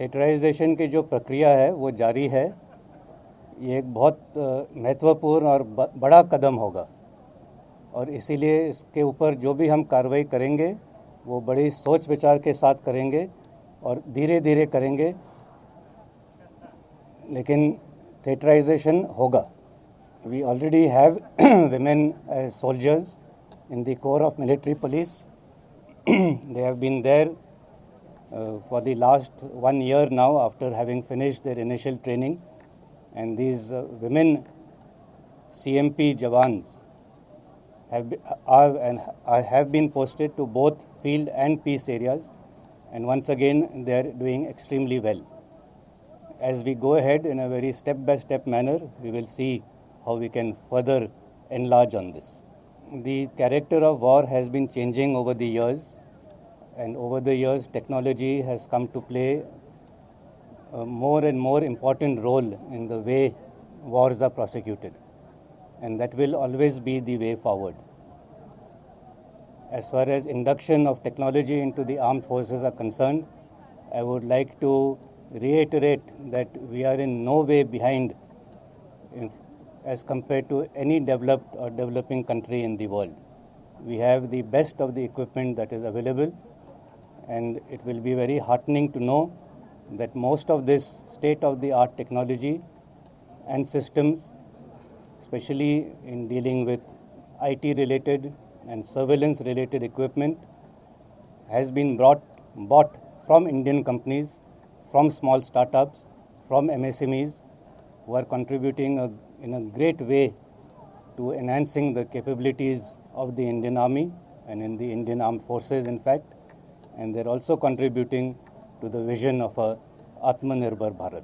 Theatrisation की जो प्रक्रिया है वो जारी है। ये एक बहुत महत्वपूर्ण और बड़ा कदम होगा और इसीलिए इसके ऊपर जो भी हम कार्रवाई करेंगे वो बड़ी सोच विचार के साथ करेंगे और धीरे धीरे करेंगे, लेकिन थिएटराइजेशन होगा। We already have women as soldiers in the corps of military police. They have been there for the last 1 year now after having finished their initial training, and these women CMP Jawans have been posted to both field and peace areas, and once again they are doing extremely well. As we go ahead in a very step-by-step manner, we will see how we can further enlarge on this. The character of war has been changing over the years, and over the years technology has come to play a more and more important role in the way wars are prosecuted, and that will always be the way forward. As far as induction of technology into the armed forces are concerned, I would like to reiterate that we are in no way behind as compared to any developed or developing country in the world. We have the best of the equipment that is available, and it will be very heartening to know that most of this state-of-the-art technology and systems, especially in dealing with IT-related and surveillance-related equipment, has been bought from Indian companies, from small startups, from MSMEs, who are contributing in a great way to enhancing the capabilities of the Indian Army and in the Indian Armed Forces, in fact, and they're also contributing to the vision of a Atmanirbhar Bharat.